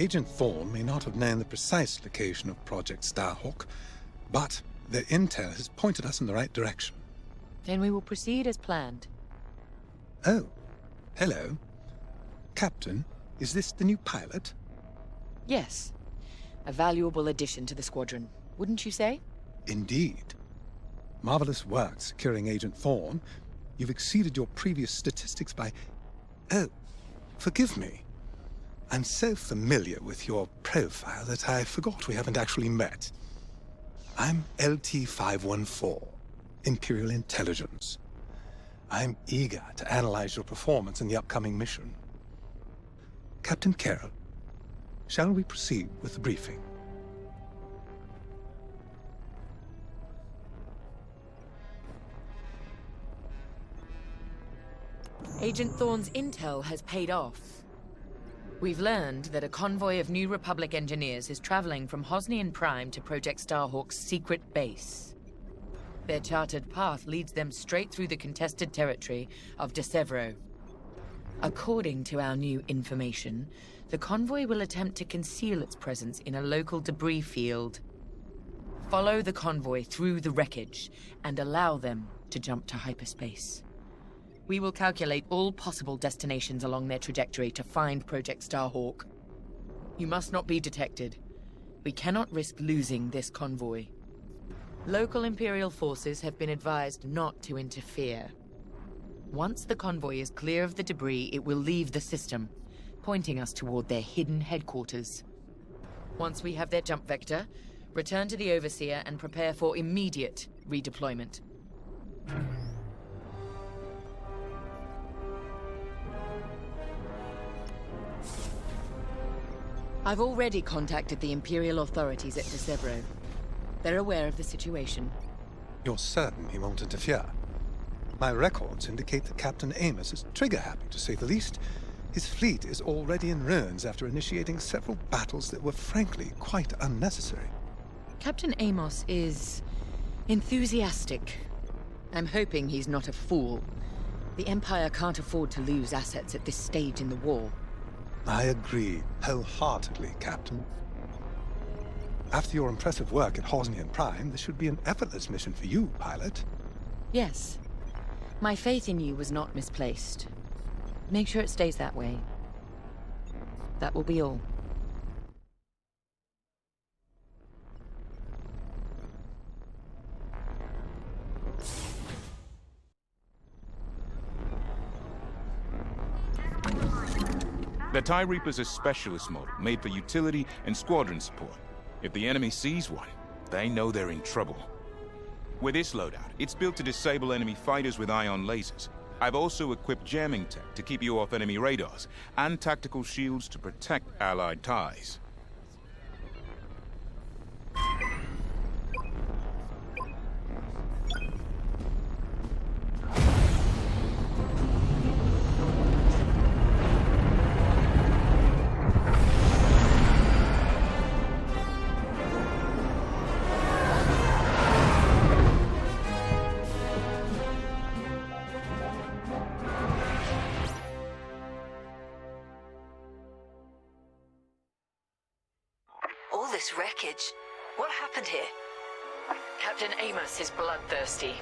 Agent Thorne may not have known the precise location of Project Starhawk, but their intel has pointed us in the right direction. Then we will proceed as planned. Oh, hello. Captain, is this the new pilot? Yes. A valuable addition to the squadron, wouldn't you say? Indeed. Marvelous work securing Agent Thorne. You've exceeded your previous statistics by... Oh, forgive me. I'm so familiar with your profile that I forgot we haven't actually met. I'm LT-514, Imperial Intelligence. I'm eager to analyze your performance in the upcoming mission. Captain Carroll, shall we proceed with the briefing? Agent Thorne's intel has paid off. We've learned that a convoy of new Republic engineers is traveling from Yavin Prime to Project Starhawk's secret base. Their charted path leads them straight through the contested territory of Desevro. According to our new information, the convoy will attempt to conceal its presence in a local debris field. Follow the convoy through the wreckage and allow them to jump to hyperspace. We will calculate all possible destinations along their trajectory to find Project Starhawk. You must not be detected. We cannot risk losing this convoy. Local Imperial forces have been advised not to interfere. Once the convoy is clear of the debris, it will leave the system, pointing us toward their hidden headquarters. Once we have their jump vector, return to the Overseer and prepare for immediate redeployment. I've already contacted the Imperial authorities at Desevro. They're aware of the situation. You're certain he won't interfere? My records indicate that Captain Amos is trigger-happy, to say the least. His fleet is already in ruins after initiating several battles that were frankly quite unnecessary. Captain Amos is enthusiastic. I'm hoping he's not a fool. The Empire can't afford to lose assets at this stage in the war. I agree wholeheartedly, Captain. After your impressive work at Yavin Prime, this should be an effortless mission for you, pilot. Yes. My faith in you was not misplaced. Make sure it stays that way. That will be all. The TIE Reaper's a specialist model, made for utility and squadron support. If the enemy sees one, they know they're in trouble. With this loadout, it's built to disable enemy fighters with ion lasers. I've also equipped jamming tech to keep you off enemy radars, and tactical shields to protect Allied TIEs. This wreckage. What happened here? Captain Amos is bloodthirsty.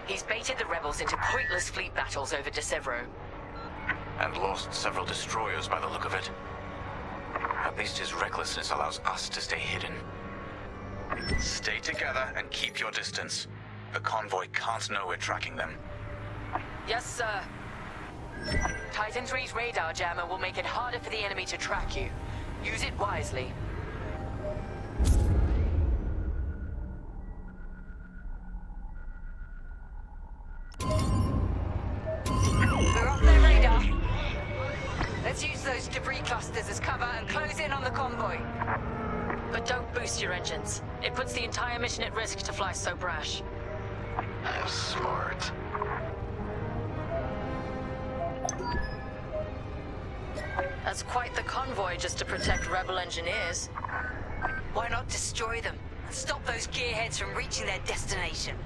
He's baited the rebels into pointless fleet battles over Desevro. And lost several destroyers by the look of it. At least his recklessness allows us to stay hidden. Stay together and keep your distance. The convoy can't know we're tracking them. Yes, sir. Titan 3's radar jammer will make it harder for the enemy to track you. Use it wisely. We're off their radar. Let's use those debris clusters as cover and close in on the convoy. But don't boost your engines. It puts the entire mission at risk to fly so brash. Smart. That's quite the convoy just to protect rebel engineers. Why not destroy them and stop those gearheads from reaching their destination?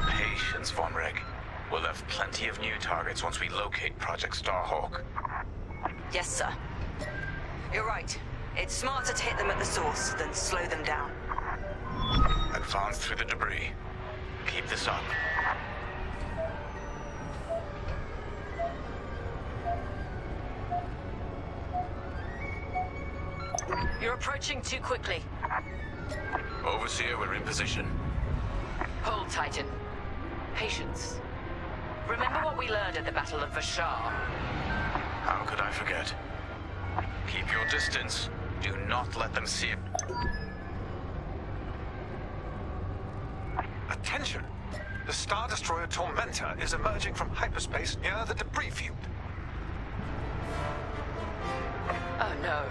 Patience, Von Reg. We'll have plenty of new targets once we locate Project Starhawk. Yes, sir. You're right. It's smarter to hit them at the source than slow them down. Advance through the debris. Keep this up. You're approaching too quickly. Overseer, we're in position. Hold, Titan. Patience. Remember what we learned at the Battle of Vashar? How could I forget? Keep your distance. Do not let them see it. Attention! The Star Destroyer Tormentor is emerging from hyperspace near the debris field. Oh no.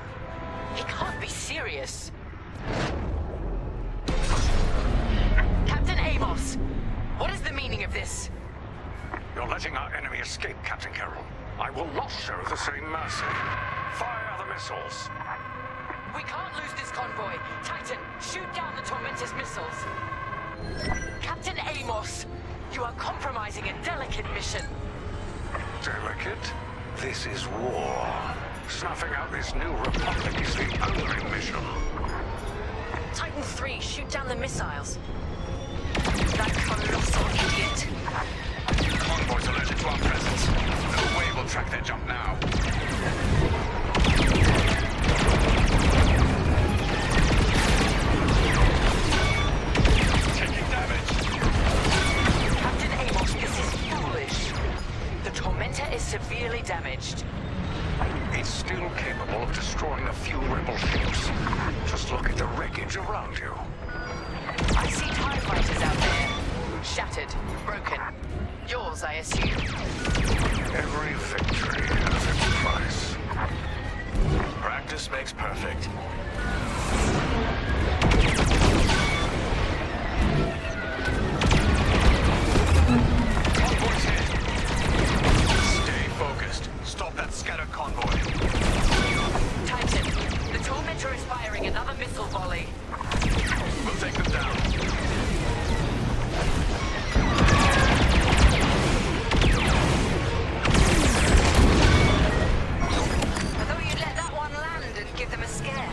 He can't be serious. Captain Amos! What is the meaning of this? You're letting our enemy escape, Captain Carroll. I will not show the same mercy. Fire the missiles. We can't lose this convoy. Titan, shoot down the Tormentor's missiles. Captain Amos, you are compromising a delicate mission. Delicate? This is war. Snuffing out this new Republic is the only mission. Titan 3, shoot down the missiles. That colossal idiot. Convoys alerted to our presence. No way we'll track their jump now. Taking damage. Captain Amos, this is foolish. The Tormentor is severely damaged. It's still capable of destroying a few rebel ships. Just look at the wreckage around you. I see TIE fighters out there. Shattered, broken. Yours, I assume. Every victory has its price. Practice makes perfect. Convoy's hit. Stay focused. Stop that scattered convoy. Titan, the Tormentor is firing another missile volley. We'll take them down. I thought you'd let that one land and give them a scare.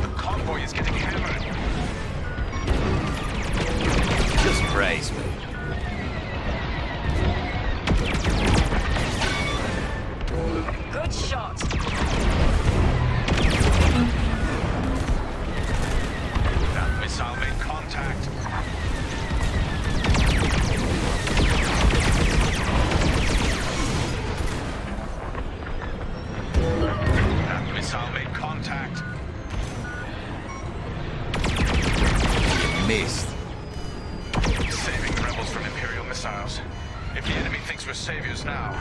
The convoy is getting hammered. Just praise me. Good shot. That missile made contact. That missile made contact. You missed. Saving rebels from Imperial missiles. If the enemy thinks we're saviors now,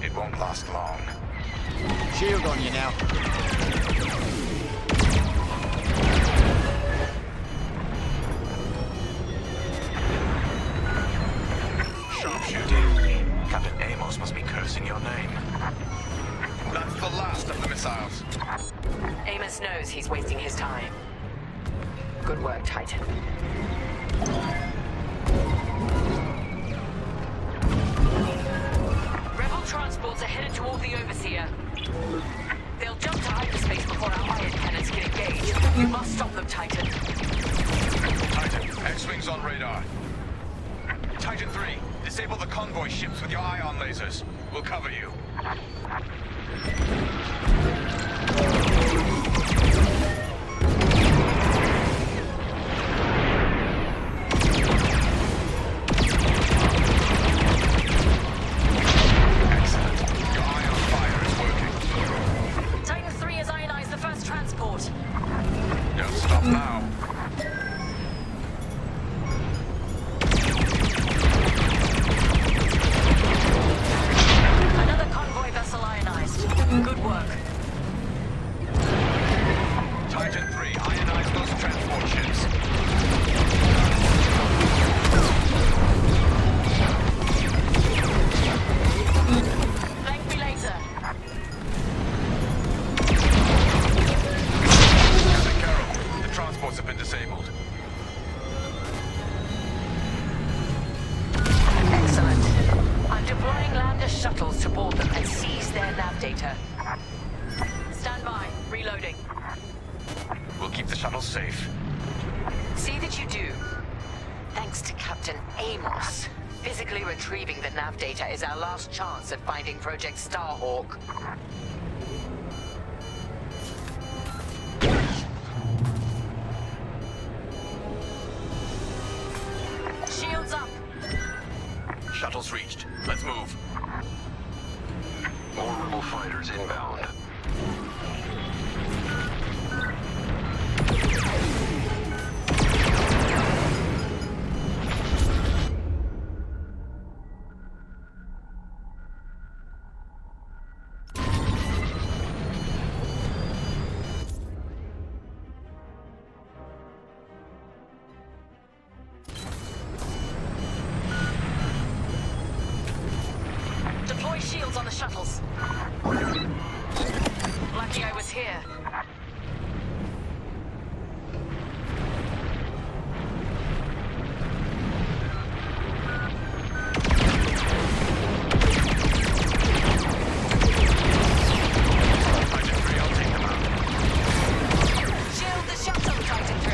it won't last long. Shield on you now. Sharpshooting. Captain Amos must be cursing your name. That's the last of the missiles. Amos knows he's wasting his time. Good work, Titan. Rebel transports are headed toward the Overseer. They'll jump to hyperspace before our iron cannons can engage. You must stop them, Titan. Titan, X-Wings on radar. Titan 3, disable the convoy ships with your ion lasers. We'll cover you. Excellent. Your ion fire is working. Titan 3 has ionized the first transport. Don't stop now. Another convoy vessel ionized. Good work. Titan 3, ionize those transport ships. Thank me later. Captain Carroll, the transports have been disabled. Excellent. I'm deploying lander shuttles to board them and seize their nav data. Stand by. Reload. Reloading. We'll keep the shuttle safe. See that you do. Thanks to Captain Amos. Physically retrieving the nav data is our last chance at finding Project Starhawk. Shields up! Shuttle's reached. Let's move. More rebel fighters inbound. Deploy shields on the shuttles. Lucky I was here. Titan 3, I'll take them out. Shield the shuttle, Titan 3.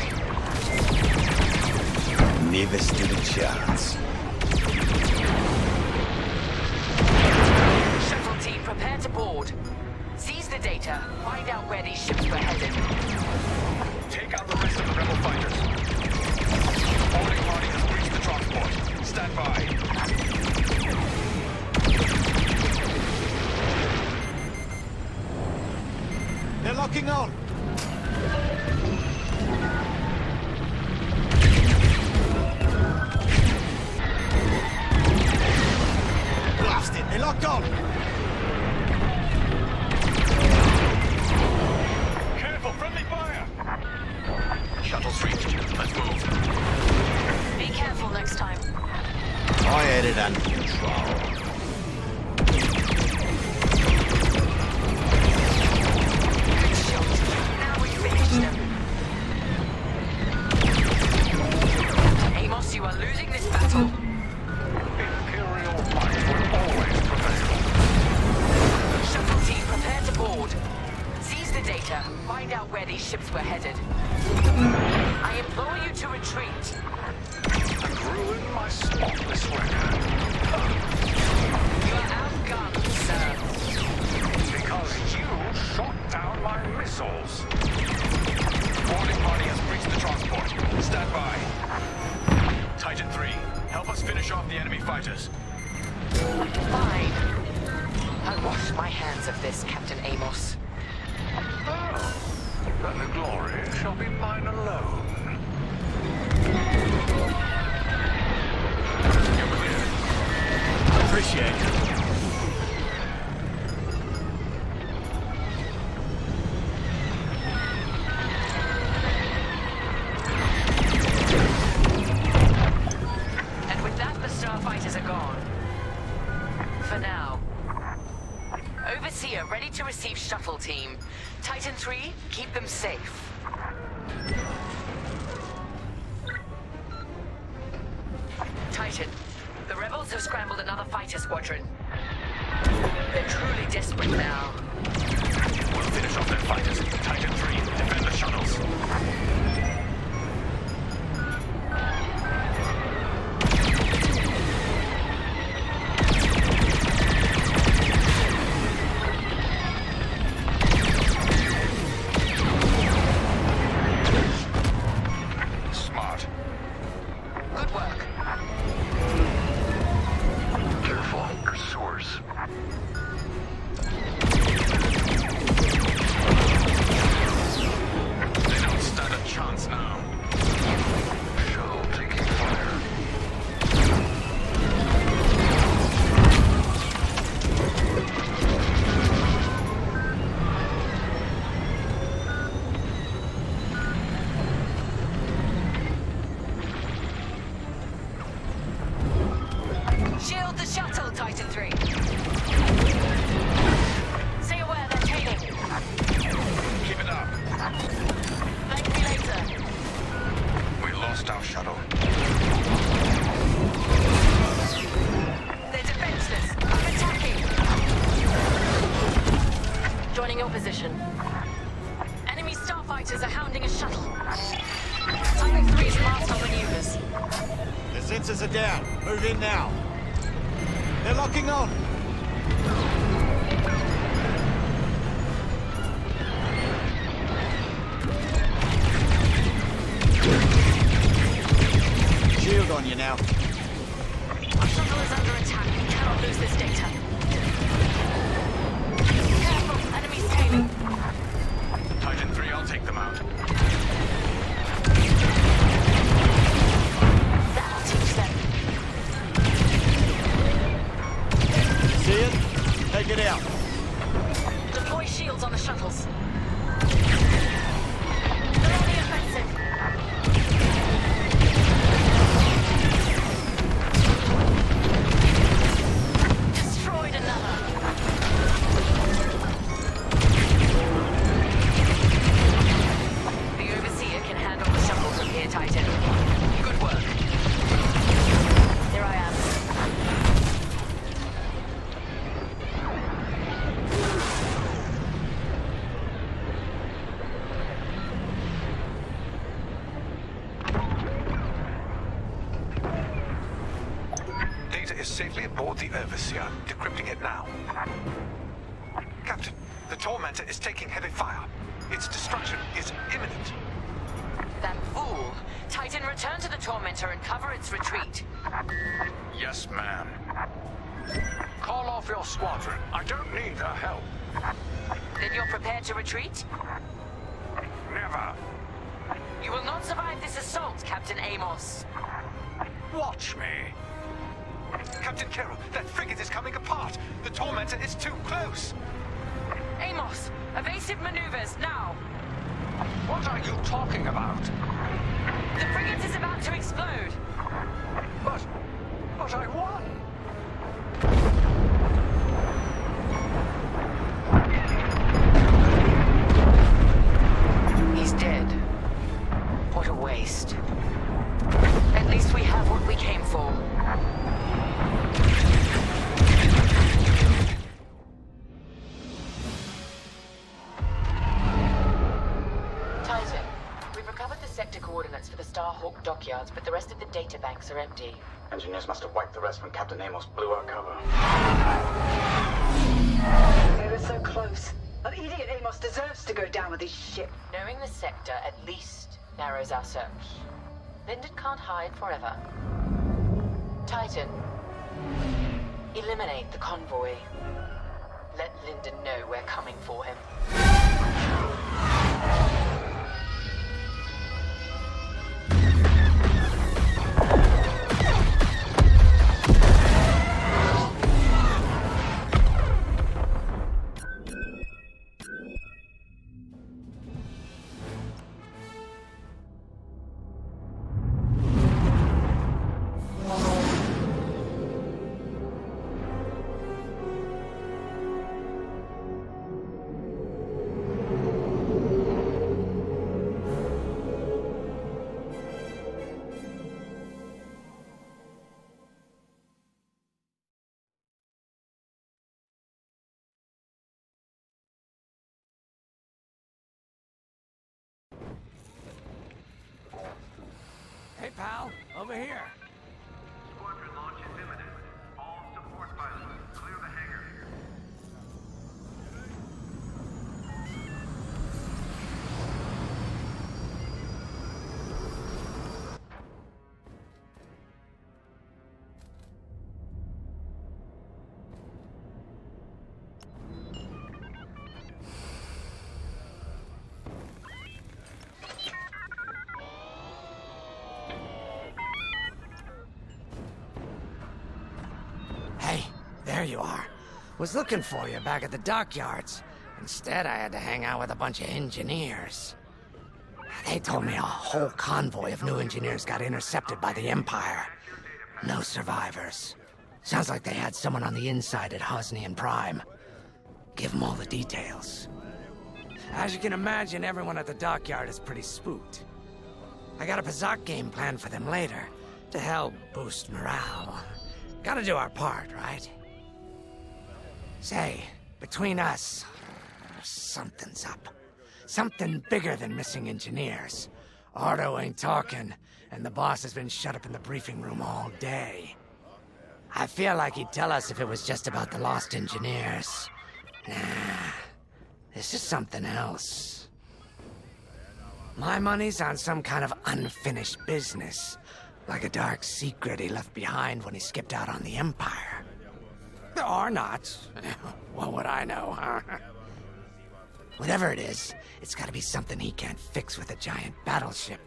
Never stood a chance. Shuttle team, prepare to board. Seize the data. Find out where these ships were headed. Take out the rest of the rebel fighters. Boarding party has reached the transport. Stand by. They're locking on. Blast it! They're locked on. Careful, friendly fire! Shuttle's reached. Let's move. Be careful next time. I had it under control. Good shot. Now we've finished them. Amos, you are losing this battle. Imperial might will always prevail. Shuttle team, prepare to board. Seize the data. Find out where these ships were headed. I implore you to retreat. And ruin my spotless record. You are outgunned, sir. Because you shot down my missiles. Boarding party has breached the transport. Stand by. Titan 3, help us finish off the enemy fighters. Fine. I wash my hands of this, Captain Amos. Oh, then the glory shall be mine alone. You're clear. Appreciate it. And with that, the starfighters are gone. For now. Overseer, ready to receive shuttle team. Titan 3, keep them safe. Titan, the rebels have scrambled another fighter squadron. They're truly desperate now. We'll finish off their fighters. Titan 3, defend the shuttles. Smart. Good work. Careful, pursuers. They don't stand a chance now. Shuttle taking fire. Shield the shuttle, Titan 3. Stay aware, they're tailing. Keep it up. Thank me later. We lost our shuttle. They're defenseless. I'm attacking. Joining your position. starfighters are hounding a shuttle. Type 3's marked on maneuvers. The sensors are down. Move in now. They're locking on. Shield on you now. Our shuttle is under attack. We cannot lose this data. Careful, enemy's tailing. Titan 3, I'll take them out. That'll teach them. See it? Take it out. Deploy shields on the shuttles. They're on the offensive. Destroyed another. The Overseer can handle the shuttle from here, Titan. Good work. Here I am. Data is safely aboard the Overseer. Decrypting it now. Captain, the Tormentor is taking heavy fire. Its destruction is imminent. That fool. Titan, return to the Tormentor and cover its retreat. Yes, ma'am. Call off your squadron. I don't need their help. Then you're prepared to retreat? Never. You will not survive this assault, Captain Amos. Watch me. Captain Carroll, that frigate is coming apart. The Tormentor is too close. Amos, evasive maneuvers, now! What are you talking about? The frigate is about to explode. But I won. He's dead. What a waste. At least we have what we came for. Titan, we've recovered the sector coordinates for the Starhawk dockyards, but the rest of the data banks are empty. Engineers must have wiped the rest when Captain Amos blew our cover. They were so close. An idiot Amos deserves to go down with his ship. Knowing the sector at least narrows our search. Lyndon can't hide forever. Titan, eliminate the convoy. Let Lyndon know we're coming for him. Hey, pal, over here. Squadron launch is imminent. All support pilots, clear the hangar. Hey, there you are. Was looking for you back at the dockyards. Instead, I had to hang out with a bunch of engineers. They told me a whole convoy of new engineers got intercepted by the Empire. No survivors. Sounds like they had someone on the inside at Hosnian Prime. Give them all the details. As you can imagine, everyone at the dockyard is pretty spooked. I got a Pazak game planned for them later, to help boost morale. Gotta do our part, right? Say, between us, something's up. Something bigger than missing engineers. Ardo ain't talking, and the boss has been shut up in the briefing room all day. I feel like he'd tell us if it was just about the lost engineers. Nah, this is something else. My money's on some kind of unfinished business. Like a dark secret he left behind when he skipped out on the Empire. Or not. What would I know, huh? Whatever it is, it's gotta be something he can't fix with a giant battleship.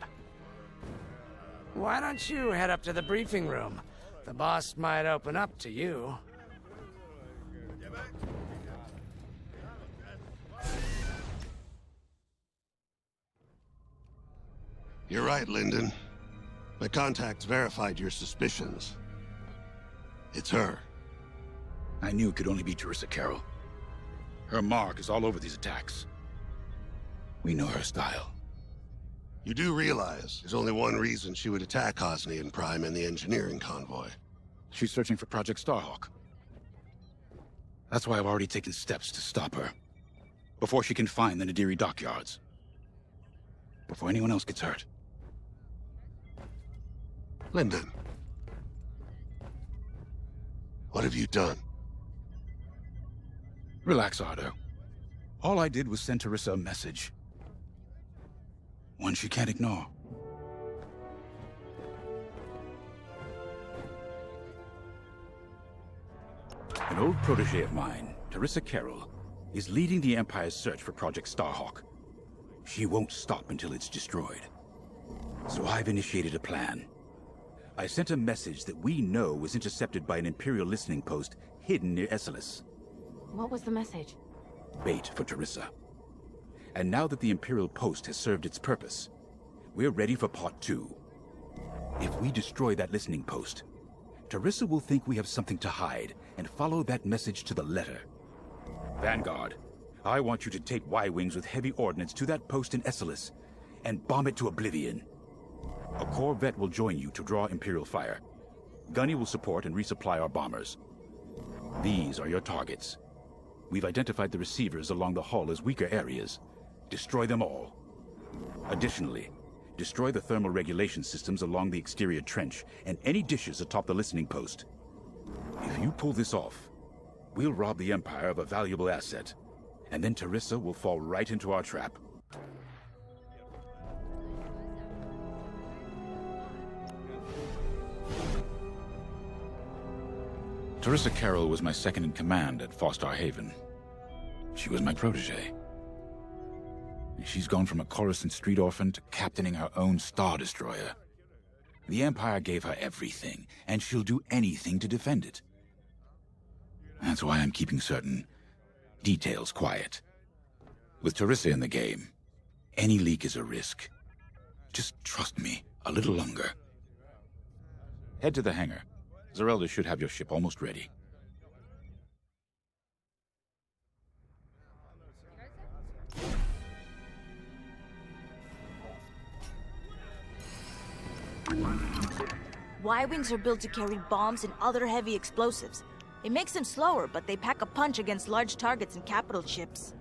Why don't you head up to the briefing room? The boss might open up to you. You're right, Lyndon. My contacts verified your suspicions. It's her. I knew it could only be Teresa Carroll. Her mark is all over these attacks. We know her style. You do realize there's only one reason she would attack Yavin Prime and the engineering convoy. She's searching for Project Starhawk. That's why I've already taken steps to stop her. Before she can find the Nadiri dockyards. Before anyone else gets hurt. Lyndon. What have you done? Relax, Ardo. All I did was send Teresa a message. One she can't ignore. An old protege of mine, Teresa Carroll, is leading the Empire's search for Project Starhawk. She won't stop until it's destroyed. So I've initiated a plan. I sent a message that we know was intercepted by an Imperial listening post hidden near Esselis. What was the message? Bait for Teresa. And now that the Imperial post has served its purpose, we're ready for part 2. If we destroy that listening post, Teresa will think we have something to hide and follow that message to the letter. Vanguard, I want you to take Y-Wings with heavy ordnance to that post in Esselis and bomb it to oblivion. A corvette will join you to draw Imperial fire. Gunny will support and resupply our bombers. These are your targets. We've identified the receivers along the hull as weaker areas. Destroy them all. Additionally, destroy the thermal regulation systems along the exterior trench and any dishes atop the listening post. If you pull this off, we'll rob the Empire of a valuable asset, and then Teresa will fall right into our trap. Teresa Carroll was my second-in-command at Fostar Haven. She was my protege. She's gone from a Coruscant street orphan to captaining her own Star Destroyer. The Empire gave her everything, and she'll do anything to defend it. That's why I'm keeping certain details quiet. With Teresa in the game, any leak is a risk. Just trust me a little longer. Head to the hangar. Zerelda should have your ship almost ready. Y-Wings are built to carry bombs and other heavy explosives. It makes them slower, but they pack a punch against large targets and capital ships.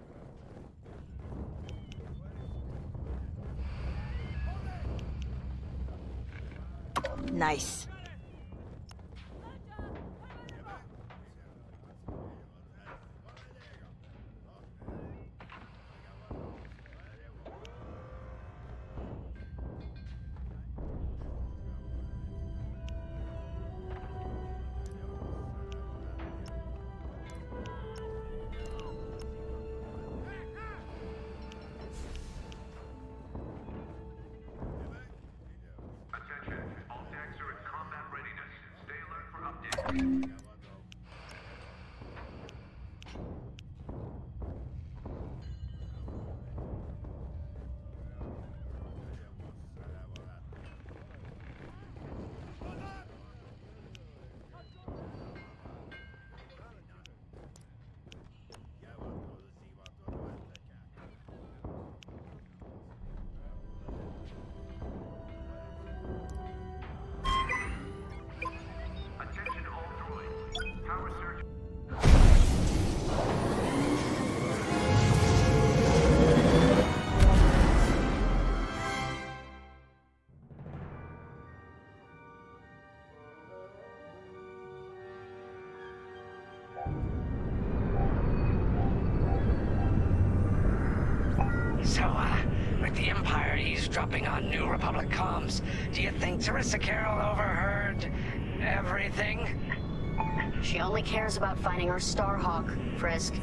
Nice. with the Empire eavesdropping on New Republic comms, do you think Teresa Carroll overheard everything? She only cares about finding her Starhawk, Frisk.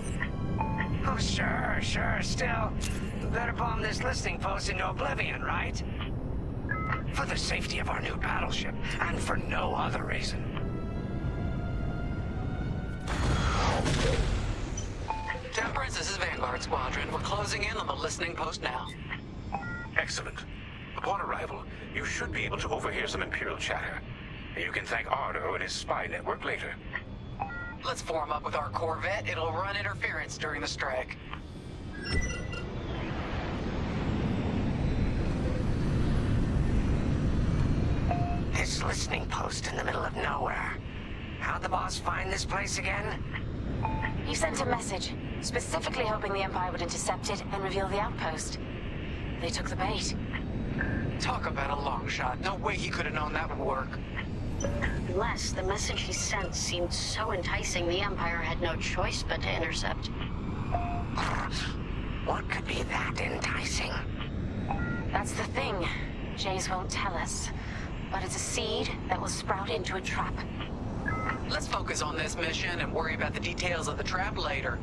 Oh, sure. Still, better bomb this listening post into oblivion, right? For the safety of our new battleship, and for no other reason. Temperance, this is Vanguard Squadron. We're closing in on the listening post now. Excellent. Upon arrival, you should be able to overhear some Imperial chatter. And you can thank Ardo and his spy network later. Let's form up with our Corvette. It'll run interference during the strike. This listening post in the middle of nowhere. How'd the boss find this place again? He sent a message, specifically hoping the Empire would intercept it and reveal the outpost. They took the bait. Talk about a long shot. No way he could have known that would work. Unless the message he sent seemed so enticing, the Empire had no choice but to intercept. What could be that enticing? That's the thing. Jays won't tell us. But it's a seed that will sprout into a trap. Let's focus on this mission and worry about the details of the trap later.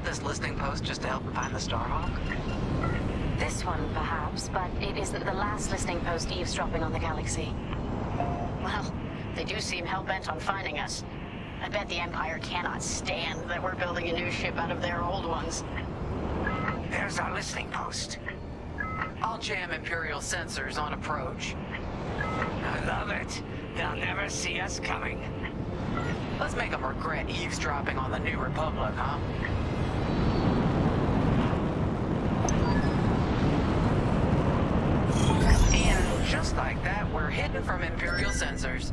This listening post just to help him find the Starhawk? This one, perhaps, but it isn't the last listening post eavesdropping on the galaxy. Well, they do seem hell-bent on finding us. I bet the Empire cannot stand that we're building a new ship out of their old ones. There's our listening post. I'll jam Imperial sensors on approach. I love it. They'll never see us coming. Let's make them regret eavesdropping on the New Republic, huh? And just like that, we're hidden from Imperial sensors.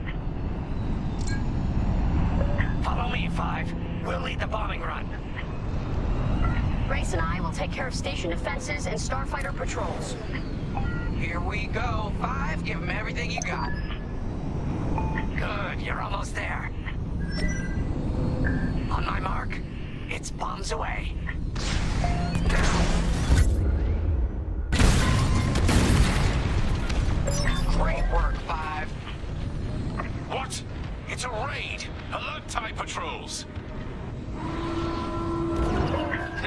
Follow me, 5. We'll lead the bombing run. Grace and I will take care of station defenses and starfighter patrols. Here we go. 5, give them everything you got. Good, you're almost there. On my mark, it's bombs away. Great work, 5. What? It's a raid! Alert TIE patrols!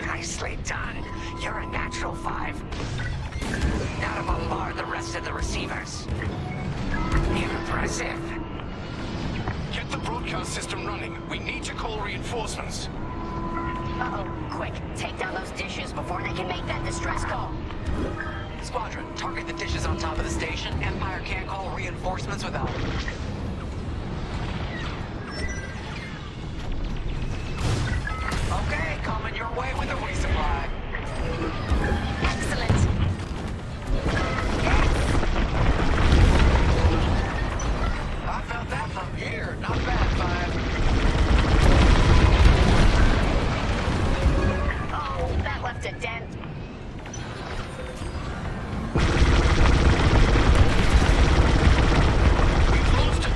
Nicely done. You're a natural, 5. Now to bombard the rest of the receivers. Impressive. Get the broadcast system running. We need to call reinforcements. Uh-oh. Quick, take down those dishes before they can make that distress call. Squadron, target the dishes on top of the station. Empire can't call reinforcements without them. Okay, coming your way with a resupply. Excellent. I felt that from here. Not bad, 5. Oh, that left a dent. We've lost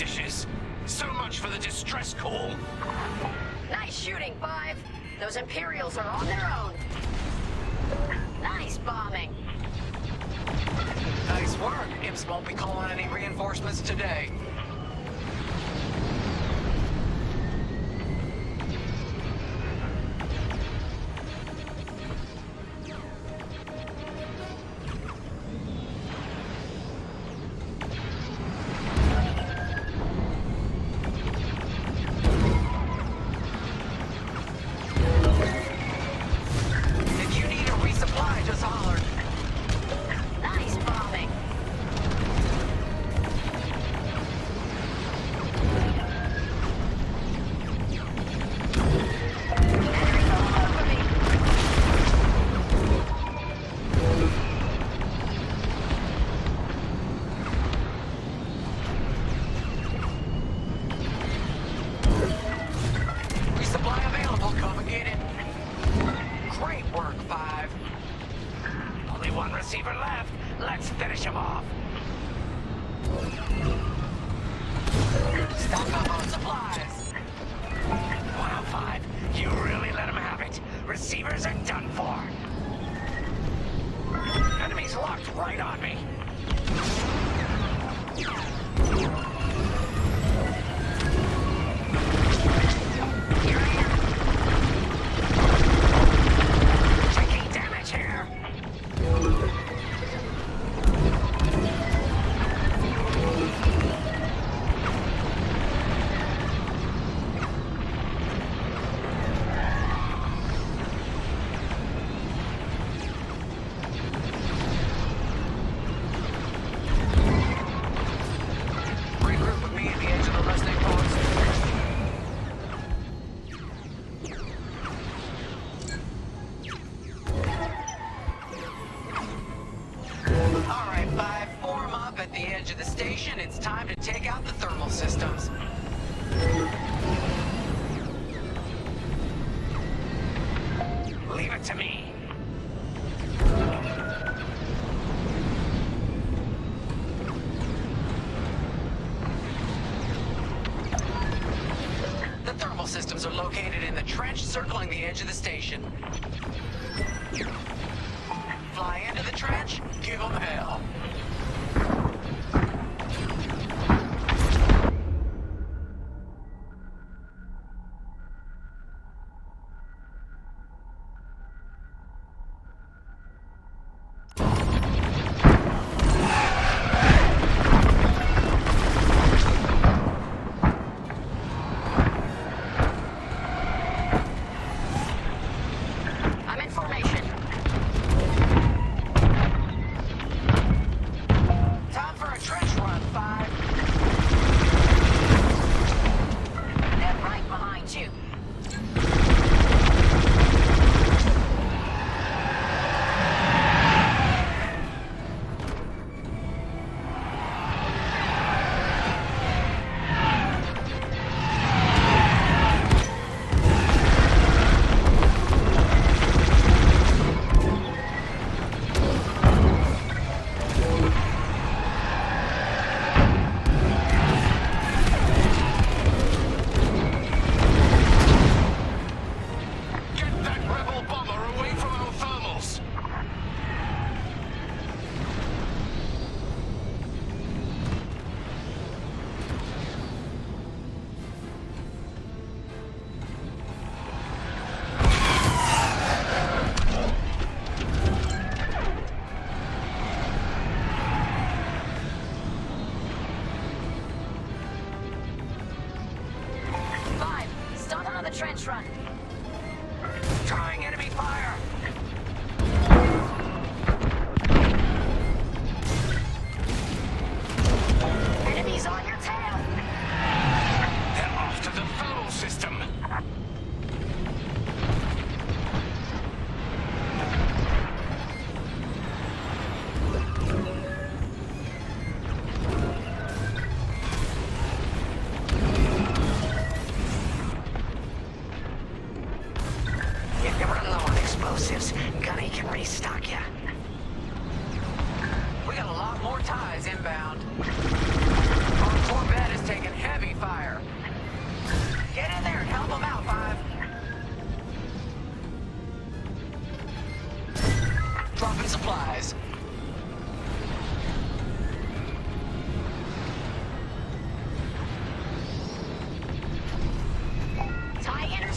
dishes. So much for the distress call. Nice shooting, Five. Those Imperials are on their own. Nice bombing. Nice work. Imps won't be calling any reinforcements today. It's time to take out the thermal systems. Leave it to me. The thermal systems are located in the trench circling the edge of the station. Fly into the trench, give them hell. Trench run. Trying enemy fire. Enemies on your tail. They're off to the thermal system.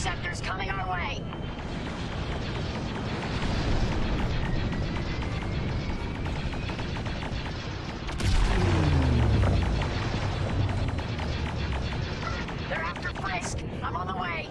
interceptors coming our way. They're after Frisk. I'm on the way.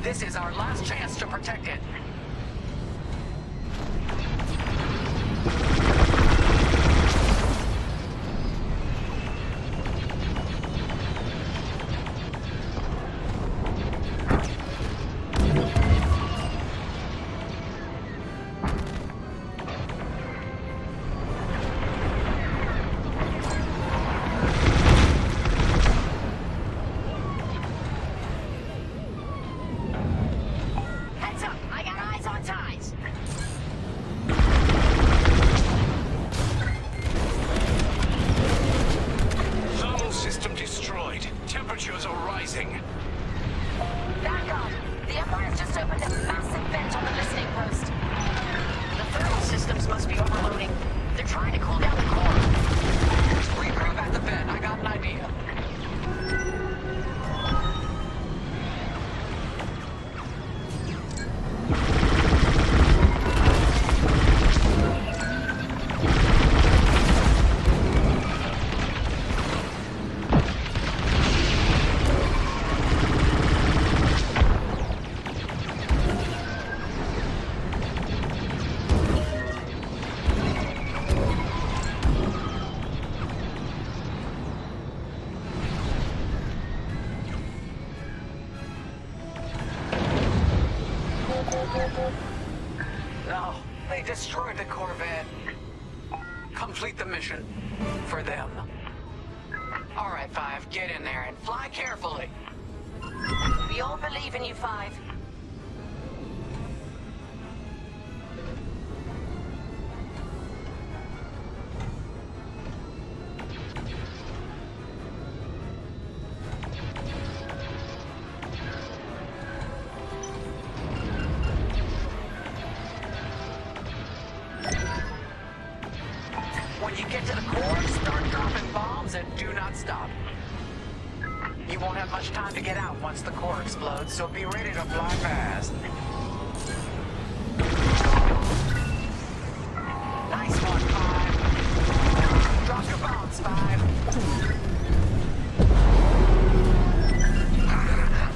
This is our last chance to protect it. No, they destroyed the Corvette. Complete the mission. For them. All right, Five, get in there and fly carefully. We all believe in you, Five. When you get to the core, start dropping bombs and do not stop. You won't have much time to get out once the core explodes, so be ready to fly fast. Nice one, Five. Drop your bombs, Five.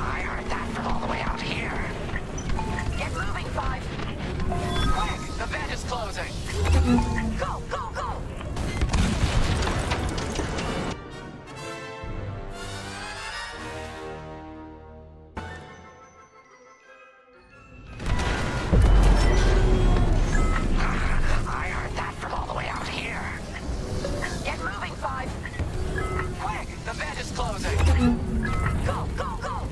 I heard that from all the way out here. Get moving, Five. Quick, the vent is closing. Go, go, go! I heard that from all the way out here. Get moving, Five. Quick, the vent is closing. Go, go, go!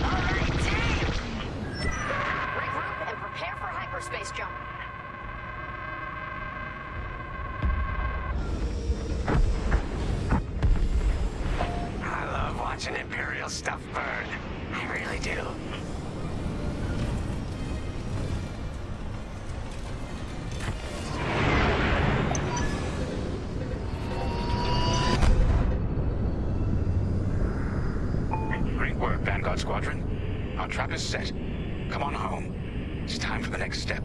Alright, team! Regroup and prepare for hyperspace jump. I love watching Imperial stuff burn. I really do. Great work, Vanguard Squadron. Our trap is set. Come on home. It's time for the next step.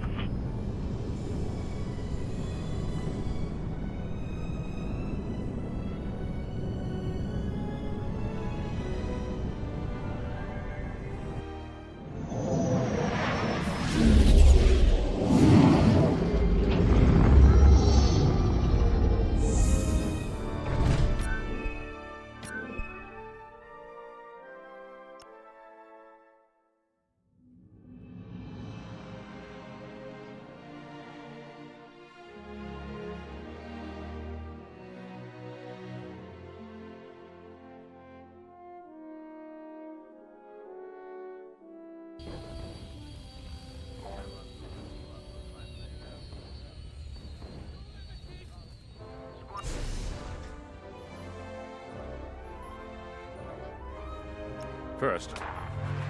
First,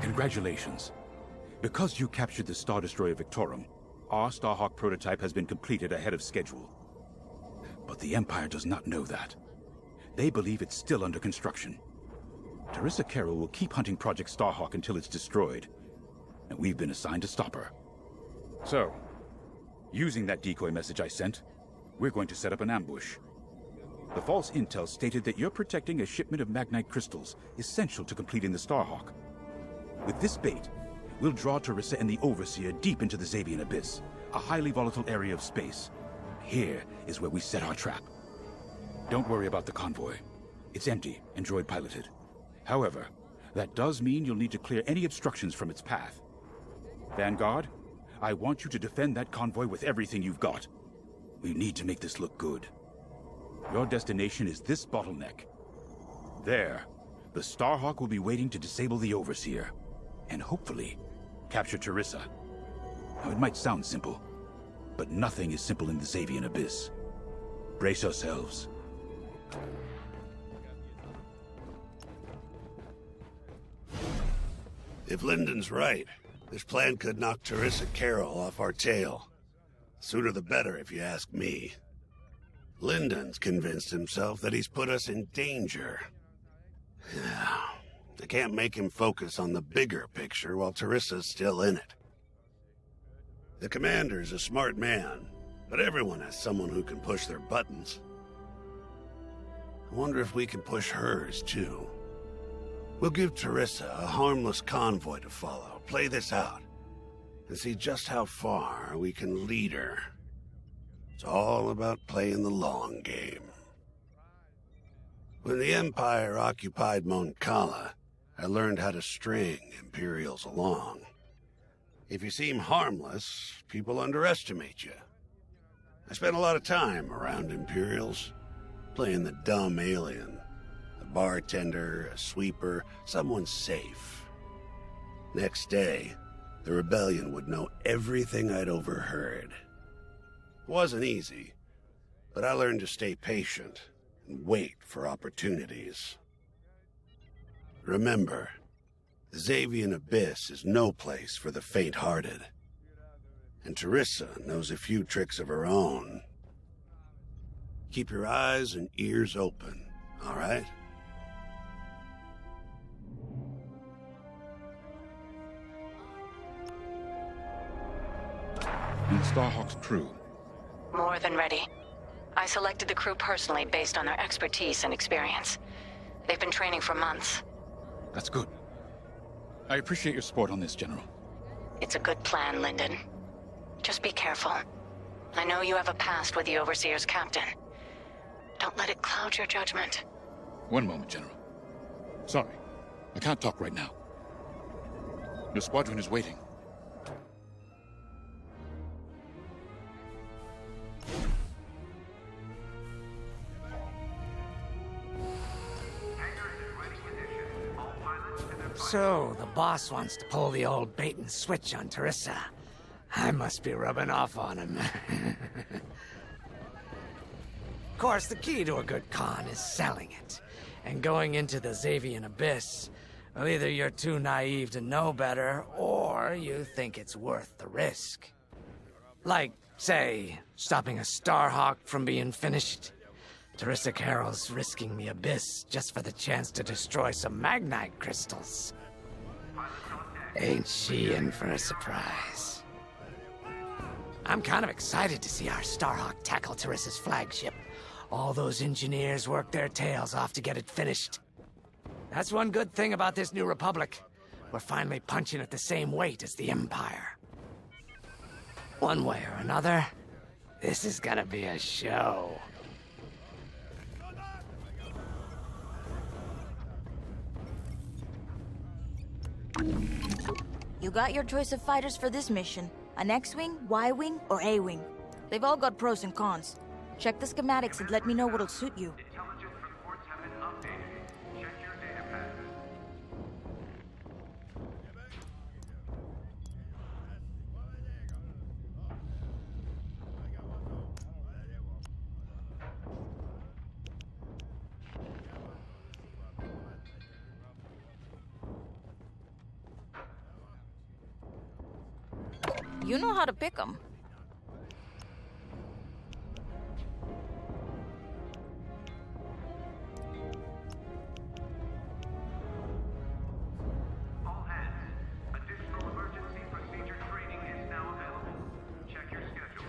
congratulations. Because you captured the Star Destroyer Victorum, our Starhawk prototype has been completed ahead of schedule. But the Empire does not know that. They believe it's still under construction. Teresa Carroll will keep hunting Project Starhawk until it's destroyed, and we've been assigned to stop her. So, using that decoy message I sent, we're going to set up an ambush. The false intel stated that you're protecting a shipment of magnite crystals essential to completing the Starhawk. With this bait, we'll draw Teresa and the Overseer deep into the Xavian Abyss, a highly volatile area of space. Here is where we set our trap. Don't worry about the convoy. It's empty and droid-piloted. However, that does mean you'll need to clear any obstructions from its path. Vanguard, I want you to defend that convoy with everything you've got. We need to make this look good. Your destination is this bottleneck. There, the Starhawk will be waiting to disable the Overseer, and hopefully, capture Teresa. Now, it might sound simple, but nothing is simple in the Xavian Abyss. Brace yourselves. If Lyndon's right, this plan could knock Teresa Carroll off our tail. Sooner the better, if you ask me. Lyndon's convinced himself that he's put us in danger. I can't make him focus on the bigger picture while Teresa's still in it. The commander's a smart man, but everyone has someone who can push their buttons. I wonder if we can push hers, too. We'll give Teresa a harmless convoy to follow, play this out, and see just how far we can lead her. It's all about playing the long game. When the Empire occupied Mon Cala, I learned how to string Imperials along. If you seem harmless, people underestimate you. I spent a lot of time around Imperials, playing the dumb alien, a bartender, a sweeper, someone safe. Next day, the rebellion would know everything I'd overheard. It wasn't easy, but I learned to stay patient and wait for opportunities. Remember, the Xavian Abyss is no place for the faint-hearted. And Teresa knows a few tricks of her own. Keep your eyes and ears open, all right? And the Starhawk's crew. More than ready. I selected the crew personally based on their expertise and experience. They've been training for months. That's good. I appreciate your support on this, General. It's a good plan, Lyndon. Just be careful. I know you have a past with the Overseer's captain. Don't let it cloud your judgment. One moment, General. Sorry, I can't talk right now. Your squadron is waiting. So, the boss wants to pull the old bait and switch on Teresa. I must be rubbing off on him. Of course, the key to a good con is selling it. And going into the Xavian Abyss, Well, either you're too naive to know better, or you think it's worth the risk. Like, say, stopping a Starhawk from being finished. Teresa Carroll's risking the abyss just for the chance to destroy some magnite crystals. Ain't she in for a surprise? I'm kind of excited to see our Starhawk tackle Teresa's flagship. All those engineers worked their tails off to get it finished. That's one good thing about this new Republic. We're finally punching at the same weight as the Empire. One way or another, this is gonna be a show. You got your choice of fighters for this mission. An X-Wing, Y-Wing, or A-Wing. They've all got pros and cons. Check the schematics and let me know what'll suit you. You know how to pick them. All hands, additional emergency procedure training is now available. Check your schedule.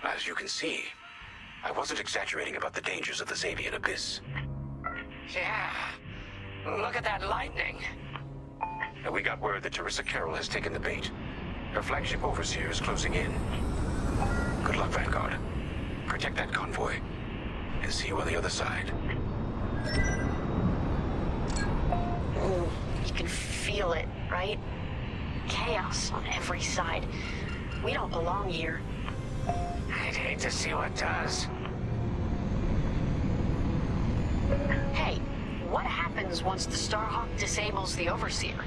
As you can see, I wasn't exaggerating about the dangers of the Xavian Abyss. Yeah. Look at that lightning. And we got word that Teresa Carroll has taken the bait. Her flagship overseer is closing in. Good luck, Vanguard. Protect that convoy. And see you on the other side. You can feel it, right? Chaos on every side. We don't belong here. I'd hate to see what does. Hey, what happens once the Starhawk disables the Overseer?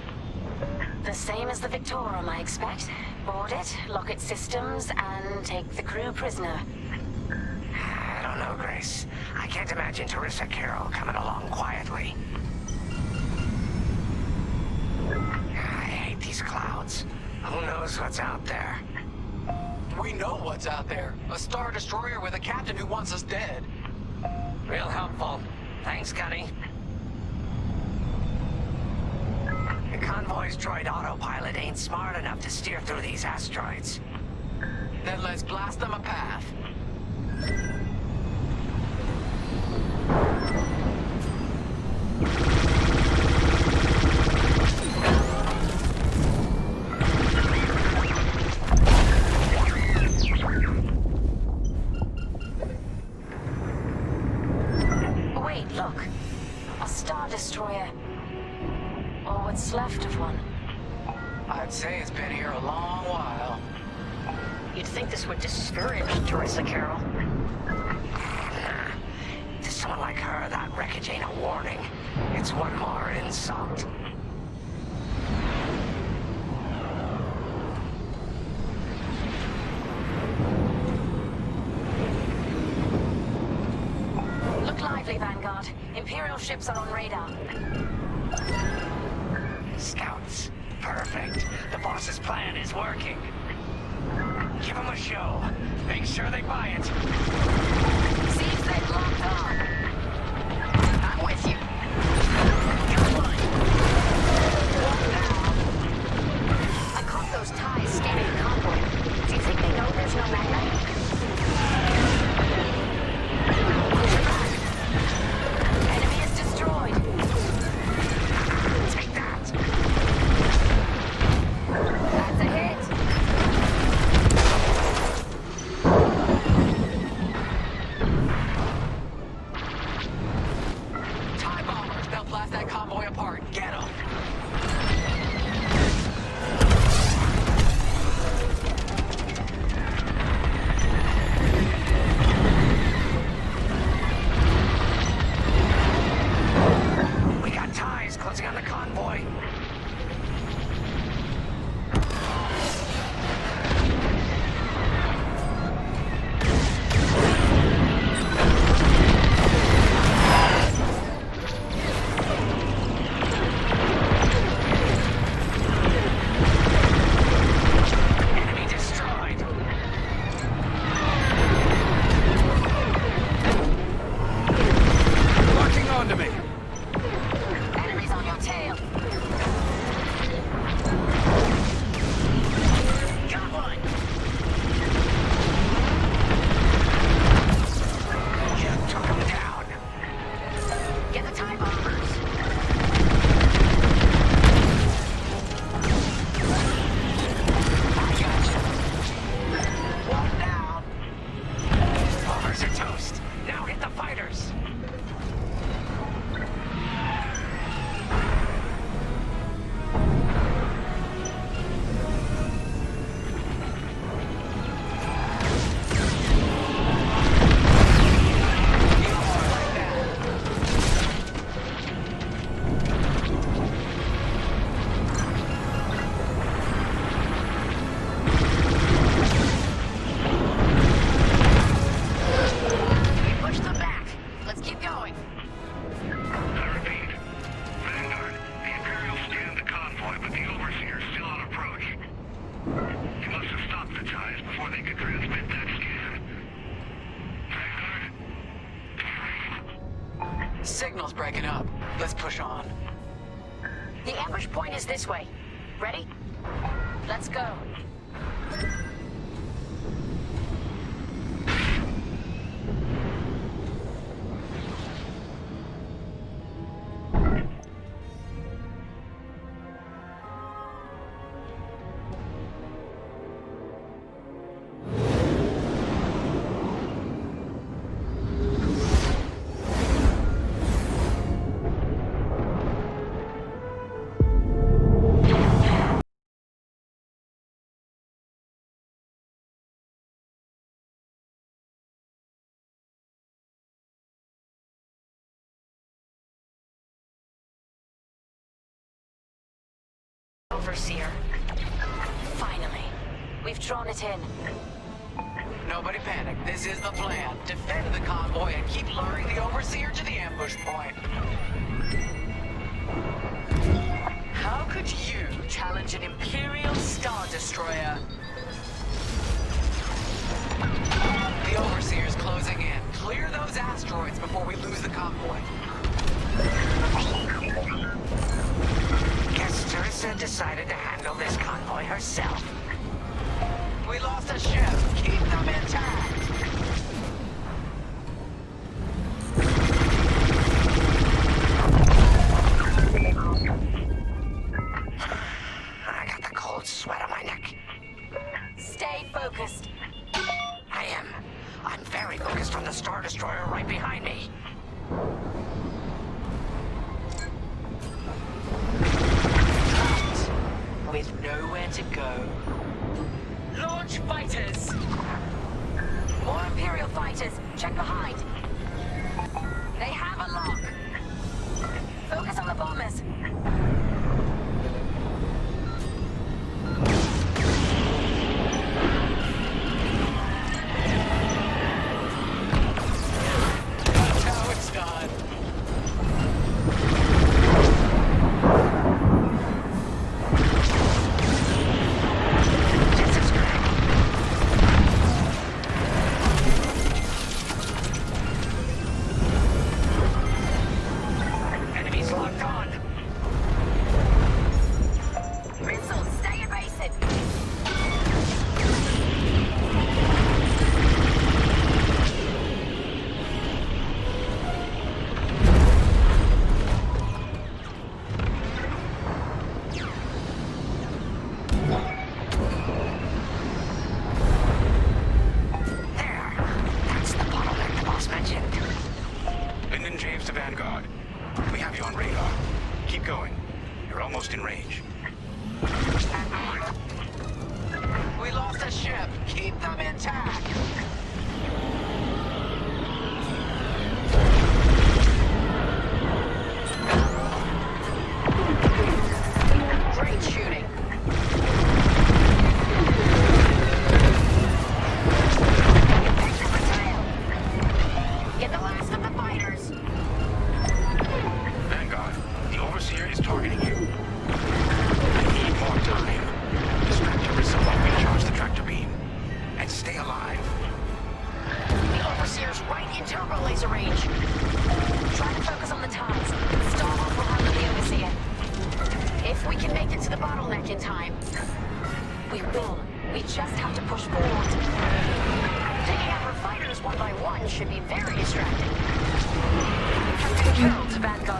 The same as the Victorum, I expect. Board it, lock its systems, and take the crew prisoner. I don't know, Grace. I can't imagine Teresa Carroll coming along quietly. I hate these clouds. Who knows what's out there? We know what's out there. A Star Destroyer with a captain who wants us dead. Real helpful. Thanks, Gunny. The convoy's droid autopilot ain't smart enough to steer through these asteroids. Then let's blast them a path. Destroyer. Or what's left of one. I'd say it's been here a long while. You'd think this would discourage Teresa Carroll. To someone like her, that wreckage ain't a warning. It's one more insult. Look lively, Vanguard. Imperial ships are on radar. Scouts. Perfect. The boss's plan is working. Give them a show. Make sure they buy it. Seems they've locked on. I'm with you. I caught those ties scanning the convoy. Do you think they know there's no magnet? signal's breaking up. Let's push on. The ambush point is this way. Ready? Let's go. Overseer. Finally. We've drawn it in. Nobody panic. This is the plan. Defend the convoy and keep luring the Overseer to the ambush point. How could you challenge an Imperial Star Destroyer? The Overseer's closing in. Clear those asteroids before we lose the convoy. Guess Teresa decided to handle this convoy herself. We lost a ship. Keep them intact. I got the cold sweat on my neck. Stay focused. I am. I'm very focused on the Star Destroyer right behind me. With nowhere to go. Launch fighters! More Imperial fighters. Check behind. They have a lock. Focus on the bombers. Now it's done.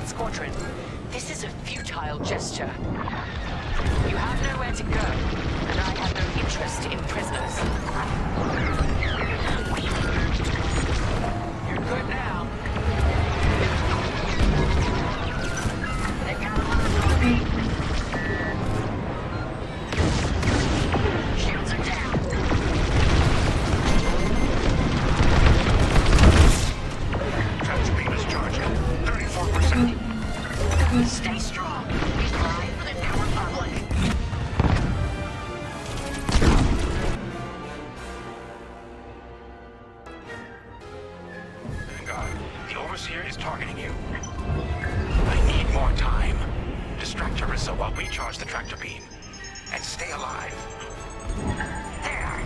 Squadron, this is a futile gesture. You have nowhere to go, and I have no interest in prisoners. You're good now. They've got a lot on me. Shields are down. Tractor beam is charging. 34%. Stay strong. We fly for the New Republic. Vanguard, the Overseer is targeting you. I need more time. Distract Teresa while we charge the tractor beam. And stay alive. There.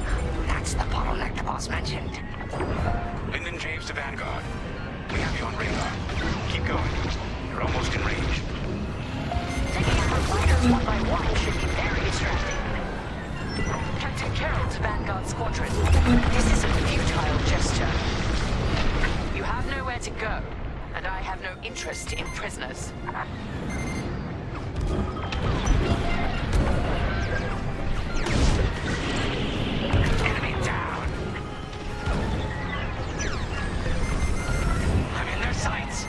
That's the bottleneck the boss mentioned. Lyndon James to Vanguard. We have you on radar. Keep going. You're almost in range. Taking out our fighters one by one should be very distracting. Captain Carroll to Vanguard Squadron. This is a futile gesture. You have nowhere to go, and I have no interest in prisoners. Enemy down. I'm in their sights.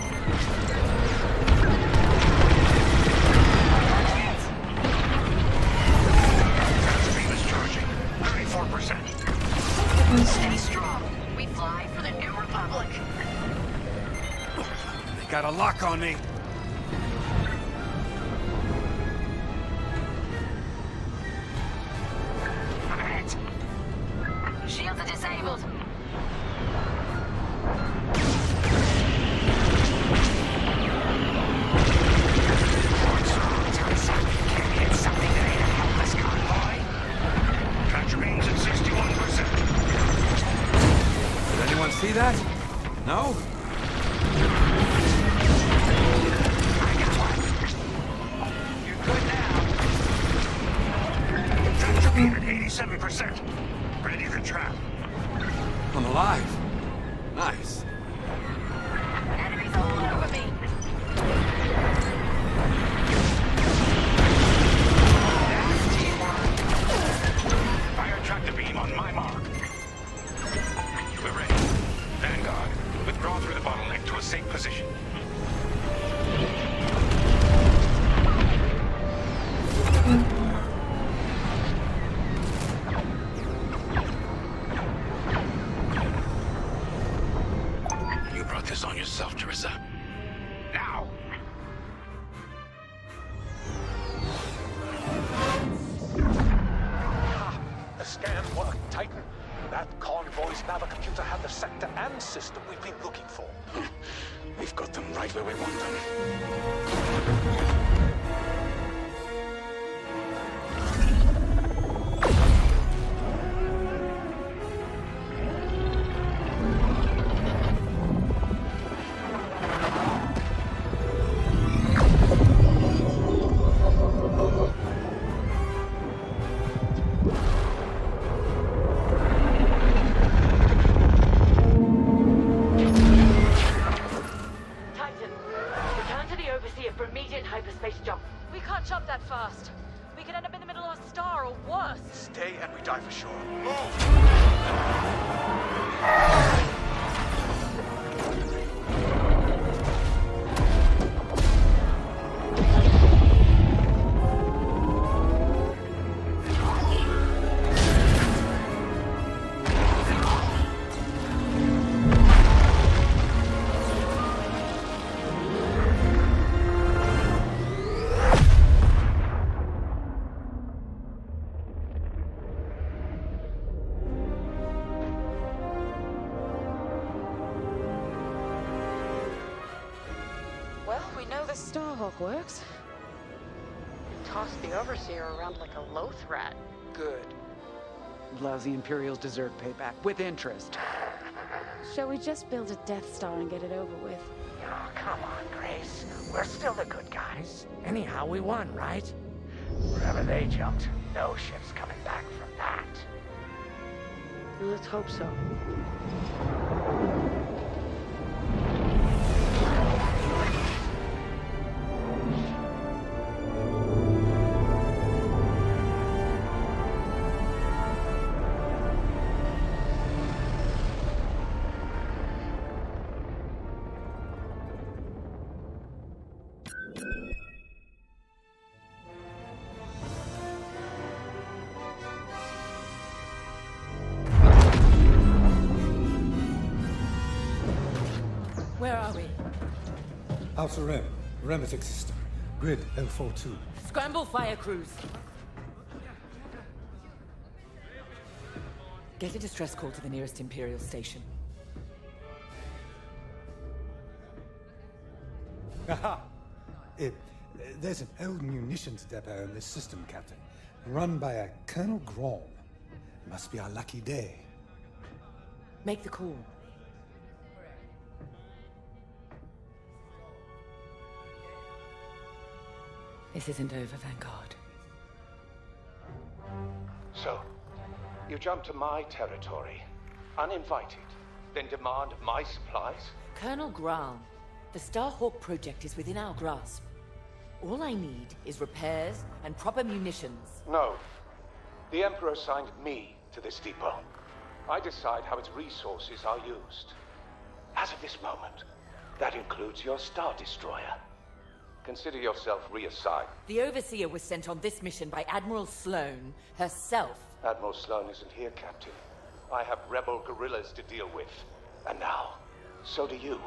Stream is charging. 34%. Stay strong. We fly for the New Republic. They got a lock on me. Shields are disabled. Can't hit something that ain't a helpless convoy. Catch remains at 61%. Did anyone see that? No? I got one. You're good now. Catch remain at 87%. Ready to trap. I'm alive. Nice. Enemies all over me. Fire tractor beam on my mark. We're ready. Vanguard, withdraw through the bottleneck to a safe position. You brought this on yourself, Teresa. Now! The scans work, Titan. That convoy's navicomputer had the sector and system we've been looking for. We've got them right where we want them. Titan, return to the Overseer for immediate hyperspace jump. We can't jump that fast. We could end up in the middle of a star or worse. Stay and we die for sure. Well, we know the Starhawk works. Toss the Overseer around like a loath rat. Good. Lousy Imperials deserve payback, with interest. Shall we just build a Death Star and get it over with? Oh, come on, Grace. We're still the good guys. Anyhow, we won, right? Wherever they jumped, no ship's coming back from that. Let's hope so. Where are we? Alpha Rem, Remetic system, grid L42. Scramble fire crews. Get a distress call to the nearest Imperial station. Aha! There's an old munitions depot in this system, Captain. Run by a Colonel Grom. Must be our lucky day. Make the call. This isn't over, Vanguard. So, you jump to my territory, uninvited, then demand my supplies? Colonel Graal, the Starhawk project is within our grasp. All I need is repairs and proper munitions. No. The Emperor assigned me to this depot. I decide how its resources are used. As of this moment, that includes your Star Destroyer. Consider yourself reassigned. The Overseer was sent on this mission by Admiral Sloane herself. Admiral Sloane isn't here, Captain. I have rebel guerrillas to deal with. And now, so do you.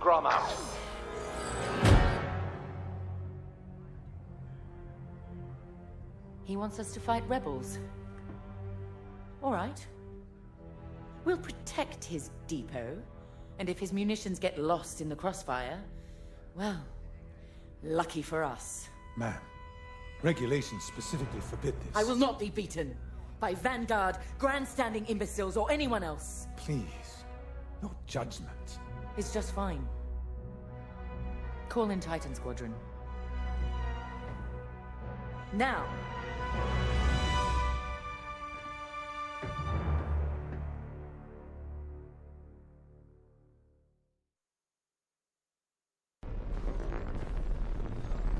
Grom out. He wants us to fight rebels. All right. We'll protect his depot, and if his munitions get lost in the crossfire, well, lucky for us. Ma'am, regulations specifically forbid this. I will not be beaten by Vanguard, grandstanding imbeciles, or anyone else. Please, no judgment. It's just fine. Call in Titan Squadron. Now!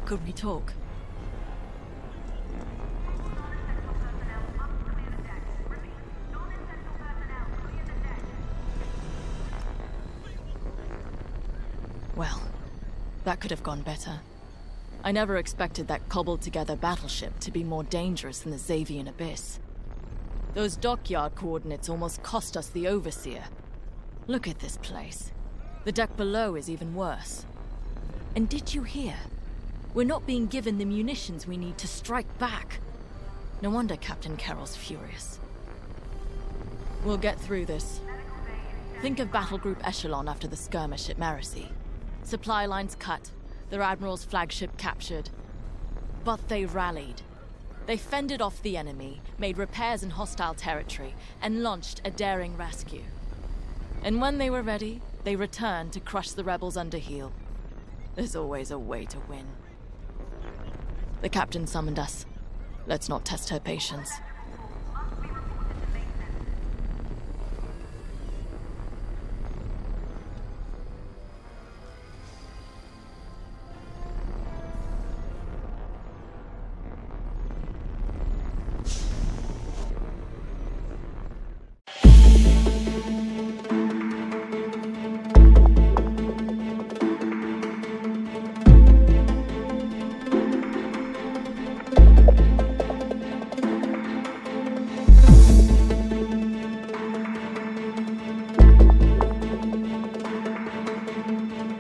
Could we talk? Well, that could have gone better. I never expected that cobbled-together battleship to be more dangerous than the Xavian Abyss. Those dockyard coordinates almost cost us the Overseer. Look at this place. The deck below is even worse. And did you hear? We're not being given the munitions we need to strike back. No wonder Captain Carroll's furious. We'll get through this. Think of Battle Group Echelon after the skirmish at Marasi. Supply lines cut, their Admiral's flagship captured. But they rallied. They fended off the enemy, made repairs in hostile territory, and launched a daring rescue. And when they were ready, they returned to crush the rebels under heel. There's always a way to win. The captain summoned us. Let's not test her patience.